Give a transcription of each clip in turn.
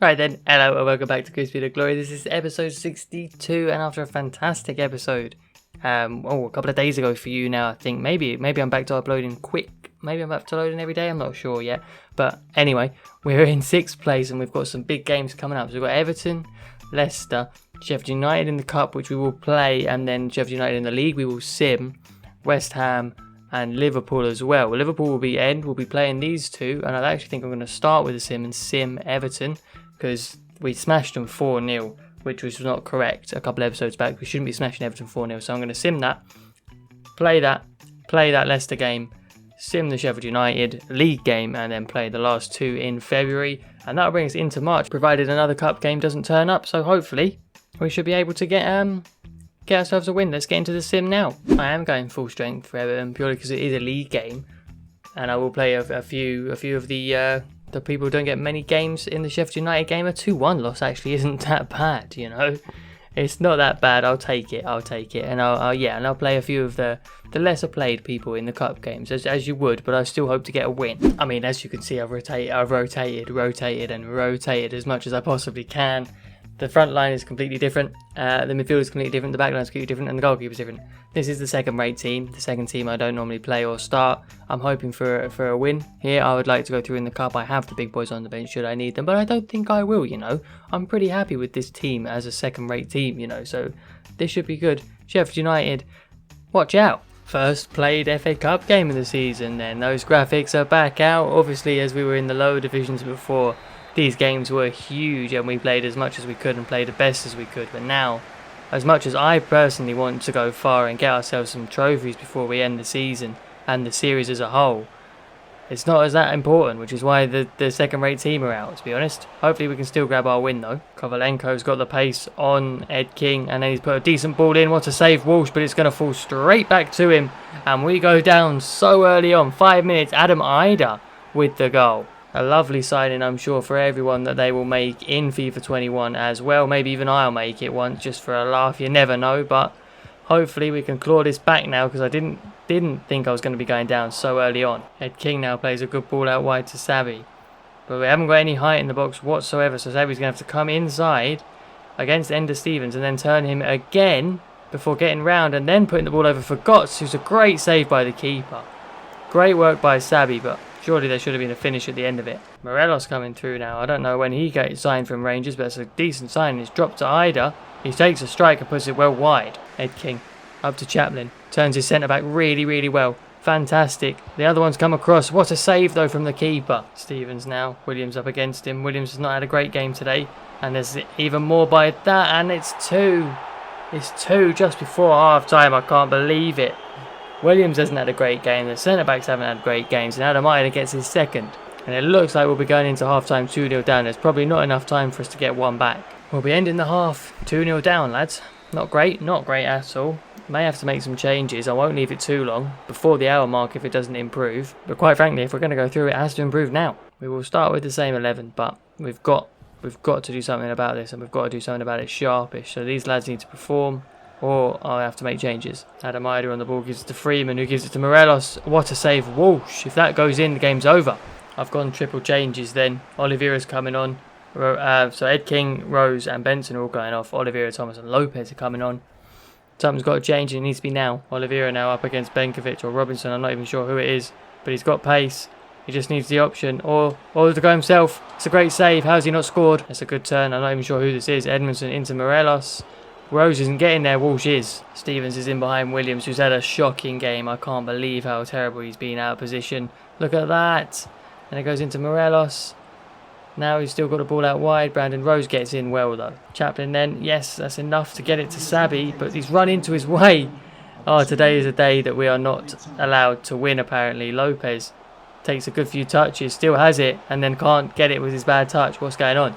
Right then, hello and welcome back to Grimsby the Glory. This is episode 62, and after a fantastic episode, a couple of days ago for you now, I think maybe I'm back to uploading quick. Maybe I'm back to loading every day. I'm not sure yet. But anyway, we're in 6th place and we've got some big games coming up. So we've got Everton, Leicester, Sheffield United in the Cup, which we will play, and then Sheffield United in the League. We will sim West Ham and Liverpool as well. Liverpool will be end. We'll be playing these two, and I actually think I'm going to start with a sim and sim Everton, because we smashed them 4-0, which was not correct a couple of episodes back. We shouldn't be smashing Everton 4-0, so I'm going to sim that, play that Leicester game, sim the Sheffield United League game, and then play the last two in February, and that'll bring us into March, provided another cup game doesn't turn up. So hopefully we should be able to get ourselves a win. Let's get into the sim now. I am going full strength for Everton purely because it is a league game, and I will play a few of the people who don't get many games in the Sheffield United game. A 2-1 loss actually isn't that bad, you know. It's not that bad. I'll take it. And I'll play a few of the lesser played people in the cup games, as you would, but I still hope to get a win. I mean, as you can see, I've rotated as much as I possibly can. The front line is completely different, the midfield is completely different, the back line is completely different, and the goalkeeper is different. This is the second rate team, the second team I don't normally play or start. I'm hoping for a win here. I would like to go through in the cup. I have the big boys on the bench should I need them, but I don't think I will, you know. I'm pretty happy with this team as a second rate team, you know, so this should be good. Sheffield United, watch out. First played FA Cup game of the season then. Those graphics are back out. Obviously, as we were in the lower divisions before, these games were huge and we played as much as we could and played the best as we could. But now, as much as I personally want to go far and get ourselves some trophies before we end the season and the series as a whole, it's not as that important, which is why the second-rate team are out, to be honest. Hopefully we can still grab our win, though. Kovalenko's got the pace on Ed King, and then he's put a decent ball in. What a save, Walsh, but it's going to fall straight back to him. And we go down so early on. 5 minutes, Adam Ida with the goal. A lovely signing, I'm sure, for everyone that they will make in FIFA 21 as well. Maybe even I'll make it once just for a laugh. You never know, but hopefully we can claw this back now, because I didn't think I was going to be going down so early on. Ed King now plays a good ball out wide to Savvy, but we haven't got any height in the box whatsoever, so Savvy's going to have to come inside against Ender Stevens and then turn him again before getting round and then putting the ball over for Gotts, who's a great save by the keeper. Great work by Savvy, but surely there should have been a finish at the end of it. Morelos coming through now. I don't know when he gets signed from Rangers, but it's a decent sign. It's dropped to Ida. He takes a strike and puts it well wide. Ed King up to Chaplin. Turns his centre back really, really well. Fantastic. The other one's come across. What a save, though, from the keeper. Stevens now. Williams up against him. Williams has not had a great game today. And there's even more by that. And it's 2. It's 2 just before half-time. I can't believe it. Williams hasn't had a great game. The centre-backs haven't had great games. And Adam Ida gets his second. And it looks like we'll be going into half-time 2-0 down. There's probably not enough time for us to get one back. We'll be ending the half 2-0 down, lads. Not great at all. May have to make some changes. I won't leave it too long, before the hour mark if it doesn't improve. But quite frankly, if we're going to go through, it has to improve now. We will start with the same 11, but we've got to do something about this, and we've got to do something about it sharpish. So these lads need to perform, or I'll have to make changes. Adam Ida on the ball gives it to Freeman, who gives it to Morelos. What a save, Walsh. If that goes in, the game's over. I've gone triple changes then. Oliveira's coming on. So Ed King, Rose and Benson are all going off. Oliveira, Thomas and Lopez are coming on. Something's got to change and it needs to be now. Oliveira now up against Benkovic or Robinson. I'm not even sure who it is, but he's got pace. He just needs the option or to go himself. It's a great save. How's he not scored? That's a good turn. I'm not even sure who this is. Edmondson into Morelos. Rose isn't getting there. Walsh is. Stevens is in behind Williams, who's had a shocking game. I can't believe how terrible he's been out of position. Look at that. And it goes into Morelos. Now he's still got the ball out wide. Brandon Rose gets in well, though. Chaplin then, yes, that's enough to get it to Savvy, but he's run into his way. Oh, today is a day that we are not allowed to win, apparently. Lopez takes a good few touches, still has it, and then can't get it with his bad touch. What's going on?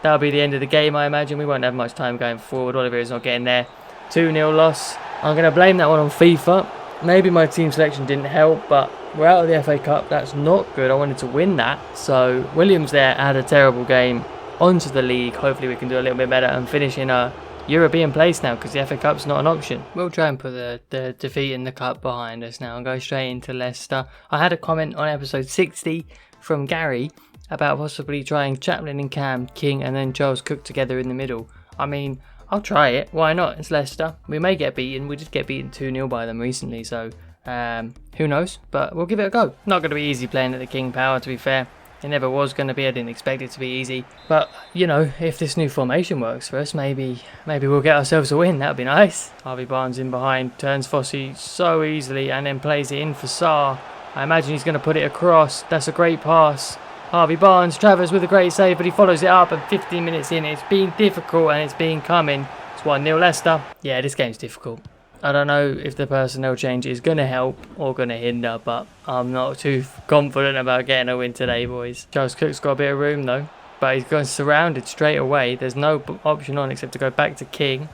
That'll be the end of the game, I imagine. We won't have much time going forward. Oliveira's not getting there. 2-0 loss. I'm going to blame that one on FIFA. Maybe my team selection didn't help, but we're out of the FA Cup. That's not good. I wanted to win that. So Williams there had a terrible game. Onto the league. Hopefully we can do a little bit better and finish in a European place now, because the FA Cup's not an option. We'll try and put the defeat in the Cup behind us now and go straight into Leicester. I had a comment on episode 60 from Gary about possibly trying Chaplin and Cam, King and then Charles Cook together in the middle. I mean, I'll try it. Why not? It's Leicester. We may get beaten. We did get beaten 2-0 by them recently, so who knows? But we'll give it a go. Not going to be easy playing at the King Power, to be fair. It never was going to be. I didn't expect it to be easy. But, you know, if this new formation works for us, maybe we'll get ourselves a win. That would be nice. Harvey Barnes in behind. Turns Fossey so easily and then plays it in for Sarr. I imagine he's going to put it across. That's a great pass. Harvey Barnes, Travers with a great save, but he follows it up, and 15 minutes in, it's been difficult and it's been coming. It's 1-0 Leicester. Yeah, this game's difficult. I don't know if the personnel change is going to help or going to hinder, but I'm not too confident about getting a win today, boys. Charles Cook's got a bit of room though, but he's going surrounded straight away. There's no option on except to go back to King,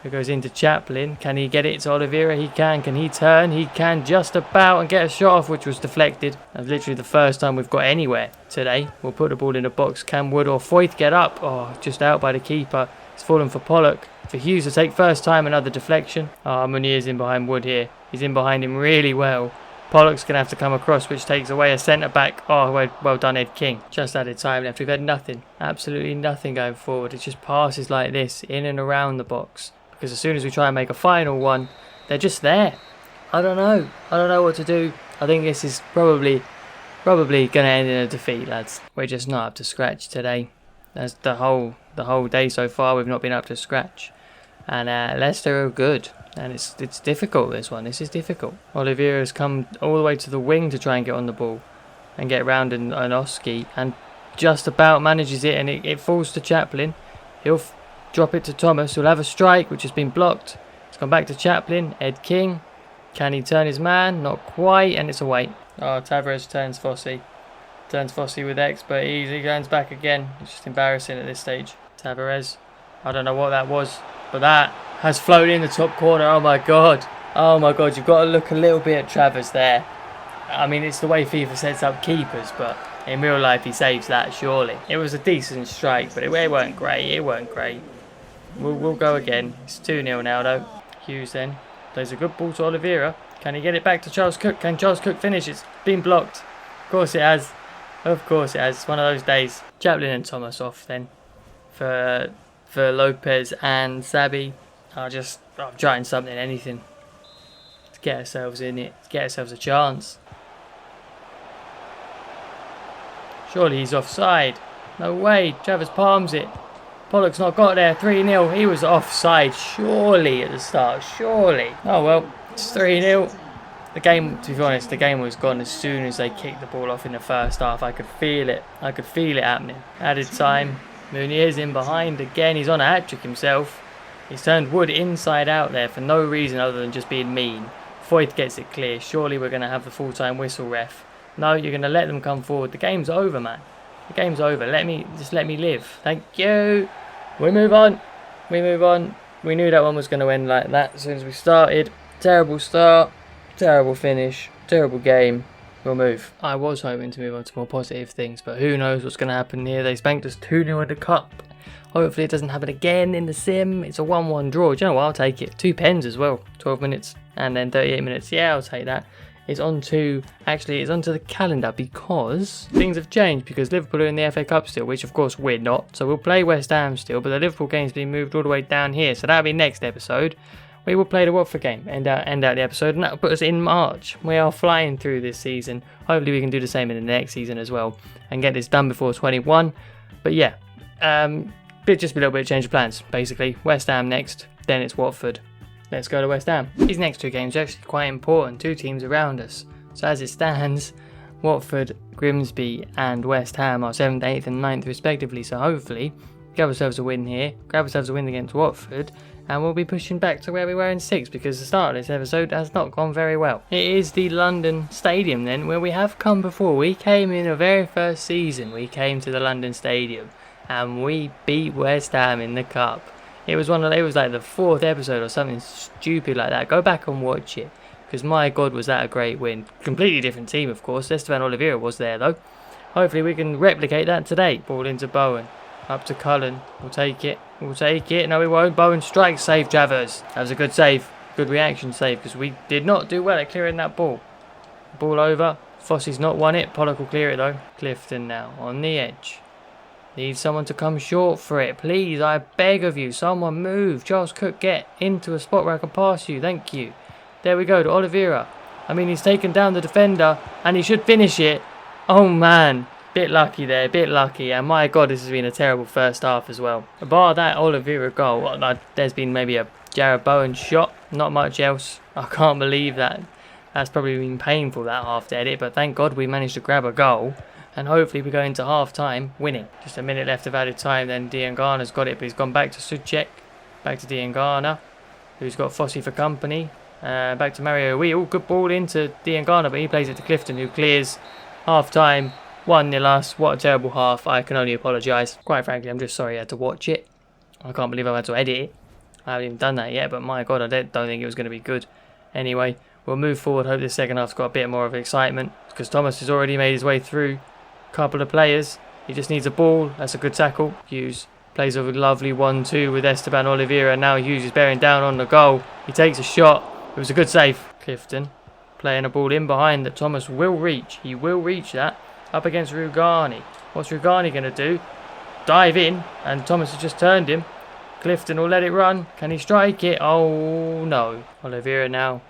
who goes into Chaplin. Can he get it to Oliveira? He can. Can he turn? He can just about and get a shot off, which was deflected. That's literally the first time we've got anywhere today. We'll put the ball in the box. Can Wood or Foyth get up? Oh, just out by the keeper. It's fallen for Pollock. For Hughes to take first time, another deflection. Oh, Munir's in behind Wood here. He's in behind him really well. Pollock's going to have to come across, which takes away a centre-back. Oh, well done, Ed King. Just added time left. We've had nothing. Absolutely nothing going forward. It just passes like this, in and around the box. Because as soon as we try and make a final one, they're just there. I don't know. I don't know what to do. I think this is probably going to end in a defeat, lads. We're just not up to scratch today. That's the whole day so far. We've not been up to scratch. And Leicester are good. And it's difficult, this one. This is difficult. Oliveira's come all the way to the wing to try and get on the ball. And get round an Oski. And just about manages it. And it falls to Chaplin. He'll drop it to Thomas, who'll have a strike, which has been blocked. It's gone back to Chaplin. Ed King. Can he turn his man? Not quite. And it's away. Oh, Tavares turns Fossey. Turns Fossey with expert ease. He goes back again. It's just embarrassing at this stage. Tavares. I don't know what that was, but that has flown in the top corner. Oh my god. Oh my god. You've got to look a little bit at Travers there. I mean, it's the way FIFA sets up keepers, but in real life he saves that, surely. It was a decent strike, but it weren't great. It weren't great. We'll go again. It's 2-0 now, though. Hughes then plays a good ball to Oliveira. Can he get it back to Charles Cook? Can Charles Cook finish? It's been blocked. Of course it has. Of course it has. It's one of those days. Chaplin and Thomas off then for Lopez and Sabi. I'm trying something, anything to get ourselves in it, to get ourselves a chance. Surely he's offside. No way. Travers palms it. Pollock's not got there. 3-0. He was offside, surely, at the start. Surely. Oh, well. It's 3-0. The game, to be honest, the game was gone as soon as they kicked the ball off in the first half. I could feel it. I could feel it happening. Added time. Munir's in behind again. He's on a hat-trick himself. He's turned Wood inside out there for no reason other than just being mean. Foyth gets it clear. Surely we're going to have the full-time whistle, ref. No, you're going to let them come forward. The game's over, man. The game's over. Just let me live. Thank you. We move on. We move on. We knew that one was going to end like that as soon as we started. Terrible start. Terrible finish. Terrible game. We'll move. I was hoping to move on to more positive things, but who knows what's going to happen here. They spanked us 2-0 in the cup. Hopefully it doesn't happen again in the sim. It's a 1-1 draw. Do you know what? I'll take it. 2 pens as well. 12 minutes and then 38 minutes. Yeah, I'll take that. It's onto the calendar because things have changed, because Liverpool are in the FA Cup still, which of course we're not. So we'll play West Ham still, but the Liverpool game's been moved all the way down here. So that'll be next episode. We will play the Watford game, end out the episode, and that'll put us in March. We are flying through this season. Hopefully we can do the same in the next season as well and get this done before 21. But yeah, just a little bit of change of plans, basically. West Ham next, then it's Watford. Let's go to West Ham. These next 2 games are actually quite important. 2 teams around us. So as it stands, Watford, Grimsby and West Ham are 7th, 8th and 9th respectively. So hopefully, grab ourselves a win here. Grab ourselves a win against Watford. And we'll be pushing back to where we were in 6th, because the start of this episode has not gone very well. It is the London Stadium then, where we have come before. We came in the very first season. We came to the London Stadium and we beat West Ham in the Cup. It was like the 4th episode or something stupid like that. Go back and watch it, because my god, was that a great win. Completely different team, of course. Esteban Oliveira was there though. Hopefully we can replicate that today. Ball into Bowen. Up to Cullen. We'll take it. We'll take it. No, we won't. Bowen strikes. Save Travers. That was a good save. Good reaction save, because we did not do well at clearing that ball. Ball over. Fossey's not won it. Pollock will clear it though. Clifton now on the edge. Need someone to come short for it. Please, I beg of you. Someone move. Charles Cook, get into a spot where I can pass you. Thank you. There we go to Oliveira. I mean, he's taken down the defender and he should finish it. Oh man. Bit lucky there, bit lucky, and my god, this has been a terrible first half as well. Bar that Oliveira goal, there's been maybe a Jared Bowen shot, not much else. I can't believe that. That's probably been painful, that half to edit, but thank god we managed to grab a goal, and hopefully we go into half time winning. Just a minute left of added time, then Diangana's got it, but he's gone back to Suchek, back to Diangana, who's got Fossey for company, back to Mario Wheel, good ball into Diangana, but he plays it to Clifton, who clears half time. 1-0 us. What a terrible half. I can only apologise. Quite frankly, I'm just sorry I had to watch it. I can't believe I had to edit it. I haven't even done that yet, but my god, I don't think it was going to be good. Anyway, we'll move forward. Hope this second half's got a bit more of excitement, because Thomas has already made his way through a couple of players. He just needs a ball. That's a good tackle. Hughes plays a lovely 1-2 with Esteban Oliveira. Now Hughes is bearing down on the goal. He takes a shot. It was a good save. Clifton playing a ball in behind that Thomas will reach. He will reach that. Up against Rugani. What's Rugani going to do? Dive in, and Thomas has just turned him. Clifton will let it run. Can he strike it? Oh no. Oliveira now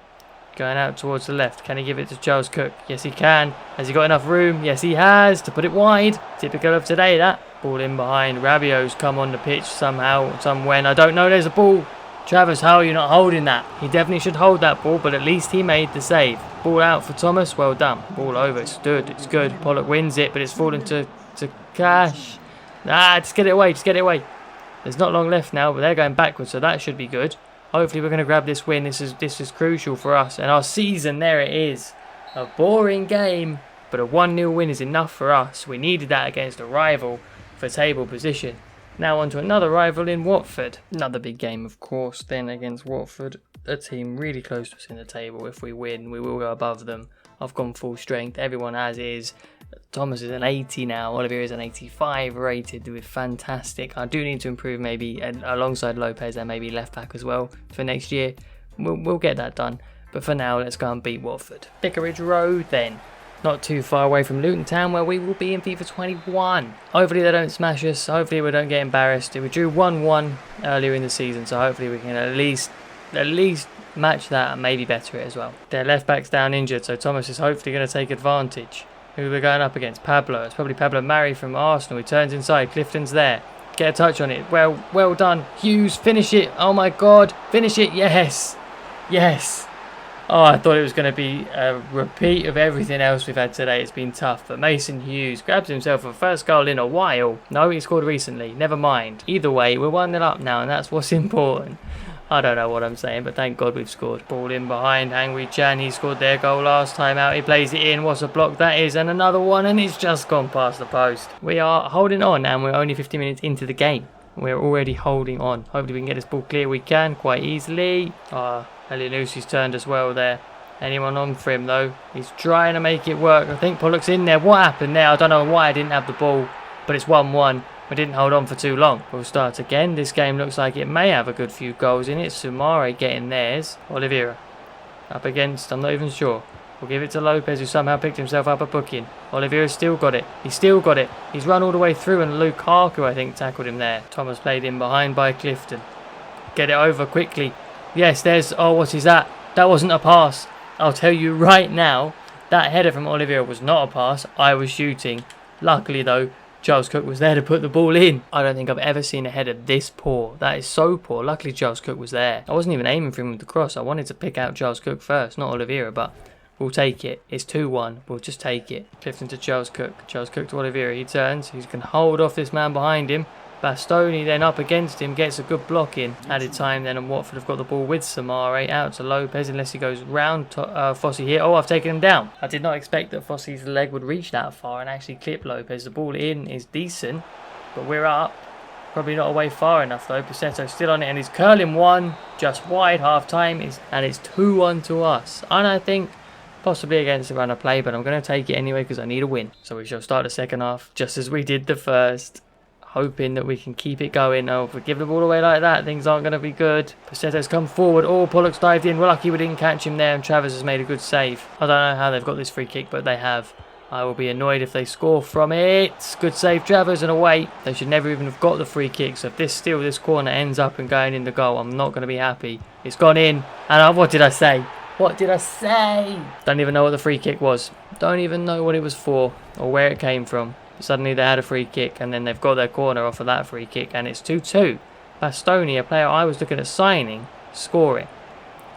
going out towards the left. Can he give it to Charles Cook? Yes he can. Has he got enough room? Yes he has, to put it wide. Typical of today, that. Ball in behind. Rabiot's come on the pitch somehow, somewhen. I don't know, there's a ball. Travis, how are you not holding that? He definitely should hold that ball, but at least he made the save. Ball out for Thomas, well done. Ball over, it's good, it's good. Pollock wins it, but it's fallen to Cash. Just get it away, just get it away. There's not long left now, but they're going backwards, so that should be good. Hopefully we're going to grab this win. This is crucial for us and our season. There it is. A boring game, but a 1-0 win is enough for us. We needed that against a rival for table position. Now on to another rival in Watford. Another big game, of course, then against Watford. A team really close to us in the table. If we win, we will go above them. I've gone full strength. Everyone has is. Thomas is an 80 now. Oliveira is an 85 rated with fantastic. I do need to improve maybe alongside Lopez and maybe left back as well for next year. We'll get that done. But for now, let's go and beat Watford. Vicarage Road then. Not too far away from Luton Town, where we will be in FIFA 21. Hopefully they don't smash us. Hopefully we don't get embarrassed. We drew 1-1 earlier in the season, so hopefully we can at least match that and maybe better it as well. Their left back's down injured, so Thomas is hopefully going to take advantage. Who we're going up against? Pablo. It's probably Pablo Mari from Arsenal. He turns inside. Clifton's there. Get a touch on it. Well done. Hughes, finish it. Oh my god. Finish it. Yes. Yes. Oh, I thought it was going to be a repeat of everything else we've had today. It's been tough, but Mason Hughes grabs himself a first goal in a while. No, he scored recently. Never mind. Either way, we're 1-0 up now, and that's what's important. I don't know what I'm saying, but thank God we've scored. Ball in behind Hangwi Chan. He scored their goal last time out. He plays it in. What's a block that is? And another one, and it's just gone past the post. We are holding on, and we're only 50 minutes into the game. We're already holding on. Hopefully we can get this ball clear. We can quite easily. Elianusi's turned as well there. Anyone on for him though? He's trying to make it work. I think Pollock's in there. What happened there? I don't know why I didn't have the ball, but it's 1-1. We didn't hold on for too long. We'll start again. This game looks like it may have a good few goals in it. Sumare getting theirs. Oliveira up against, I'm not even sure. We'll give it to Lopez, who somehow picked himself up a booking. Oliveira's still got it. He's still got it. He's run all the way through, and Lukaku, I think, tackled him there. Thomas played in behind by Clifton. Get it over quickly. Yes, there's... Oh, what is that? That wasn't a pass. I'll tell you right now, that header from Oliveira was not a pass. I was shooting. Luckily, though, Charles Cook was there to put the ball in. I don't think I've ever seen a header this poor. That is so poor. Luckily, Charles Cook was there. I wasn't even aiming for him with the cross. I wanted to pick out Charles Cook first, not Oliveira, but we'll take it. It's 2-1. We'll just take it. Clifton to Charles Cook. Charles Cook to Oliveira. He turns. He can hold off this man behind him. Bastoni then up against him, gets a good block in. Added time then, and Watford have got the ball with Samare out to Lopez, unless he goes round to Fossey here. Oh, I've taken him down. I did not expect that Fossey's leg would reach that far and actually clip Lopez. The ball in is decent, but we're up. Probably not away far enough though. Pussetto's still on it, and he's curling one just wide. Half time is, and it's 2-1 to us. And I think possibly against the run of play, but I'm going to take it anyway because I need a win. So we shall start the second half just as we did the first. hoping that we can keep it going. Oh, if we give the ball away like that, things aren't going to be good. Passetto's come forward. Oh, Pollock's dived in. We're lucky we didn't catch him there, and Travers has made a good save. I don't know how they've got this free kick, but they have. I will be annoyed if they score from it. Good save, Travers, and away. They should never even have got the free kick. So if this corner ends up and going in the goal, I'm not going to be happy. It's gone in. And what did I say? What did I say? Don't even know what the free kick was. Don't even know what it was for or where it came from. Suddenly they had a free kick, and then they've got their corner off of that free kick, and it's 2-2. Bastoni, a player I was looking at signing, scoring.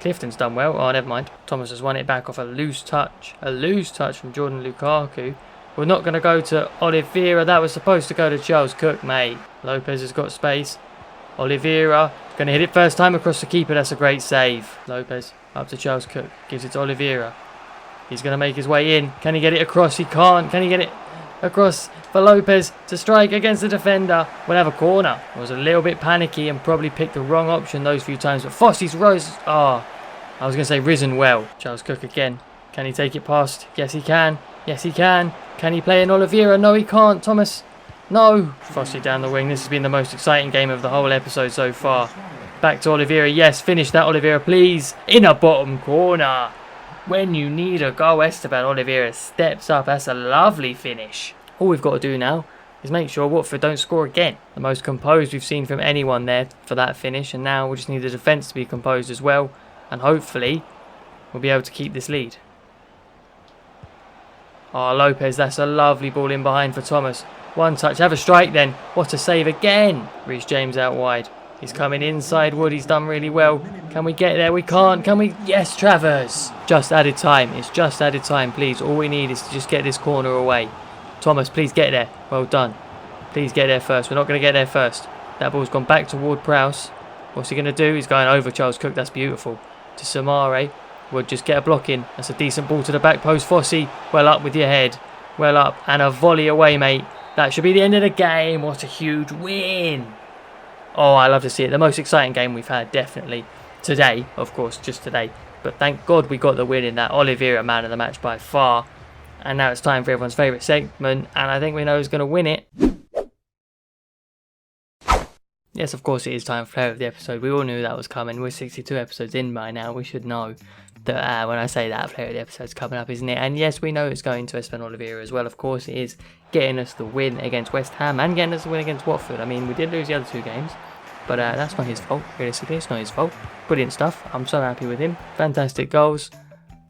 Clifton's done well. Oh, never mind. Thomas has won it back off a loose touch. A loose touch from Jordan Lukaku. We're not going to go to Oliveira. That was supposed to go to Charles Cook, mate. Lopez has got space. Oliveira going to hit it first time across the keeper. That's a great save. Lopez up to Charles Cook. Gives it to Oliveira. He's going to make his way in. Can he get it across? He can't. Can he get it across for Lopez to strike against the defender? We'll have a corner. I was a little bit panicky and probably picked the wrong option those few times. But Fossey's rose. Oh, I was going to say risen well. Charles Cook again. Can he take it past? Yes, he can. Yes, he can. Can he play in Oliveira? No, he can't. Thomas. No. Fossey down the wing. This has been the most exciting game of the whole episode so far. Back to Oliveira. Yes, finish that, Oliveira, please. In a bottom corner. When you need a goal, Esteban Oliveira steps up. That's a lovely finish. All we've got to do now is make sure Watford don't score again. The most composed we've seen from anyone there for that finish. And now we just need the defence to be composed as well. And hopefully we'll be able to keep this lead. Oh, Lopez, that's a lovely ball in behind for Thomas. One touch, have a strike then. What a save again. Reece James out wide. He's coming inside Wood. He's done really well. Can we get there? We can't. Can we? Yes, Travers. Just added time. It's just added time, please. All we need is to just get this corner away. Thomas, please get there. Well done. Please get there first. We're not going to get there first. That ball's gone back to Ward-Prowse. What's he going to do? He's going over Charles Cook. That's beautiful. To Samare. Would just get a block in. That's a decent ball to the back post. Fossey, well up with your head. Well up. And a volley away, mate. That should be the end of the game. What a huge win. Oh, I love to see it. The most exciting game we've had, definitely. Today, of course, just today. But thank God we got the win in that. Oliveira, man of the match by far. And now it's time for everyone's favourite segment. And I think we know who's going to win it. Yes, of course it is time for player of the episode. We all knew that was coming. We're 62 episodes in by now. We should know that when I say that, player of the episode's coming up, isn't it? And yes, we know it's going to Esteban Oliveira as well. Of course it is, getting us the win against West Ham and getting us the win against Watford. I mean, we did lose the other two games, but that's not his fault. Realistically, it's not his fault. Brilliant stuff. I'm so happy with him. Fantastic goals.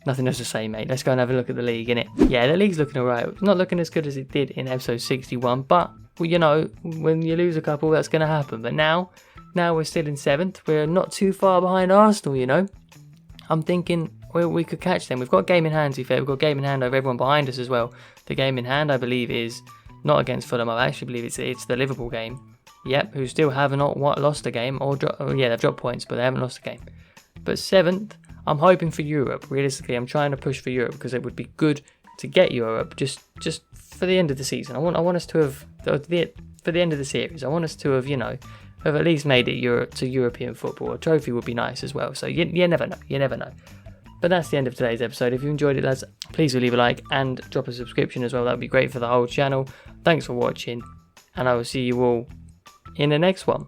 Nothing else to say, mate. Let's go and have a look at the league, innit? Yeah, the league's looking alright. It's not looking as good as it did in episode 61, but, well, you know, when you lose a couple, that's going to happen. But now we're still in 7th. We're not too far behind Arsenal, you know. I'm thinking we could catch them. We've got a game in hand, to be fair. We've got a game in hand over everyone behind us as well. The game in hand, I believe, is not against Fulham. I actually believe it's the Liverpool game. Yep, who still have not lost a game. Yeah, they've dropped points, but they haven't lost a game. But 7th, I'm hoping for Europe. Realistically, I'm trying to push for Europe because it would be good to get Europe just for the end of the season. I want us to have, for the end of the series, I want us to have, you know, have at least made it Europe to European football. A trophy would be nice as well. So you never know. You never know. But that's the end of today's episode. If you enjoyed it, lads, please do leave a like and drop a subscription as well. That would be great for the whole channel. Thanks for watching, and I will see you all in the next one.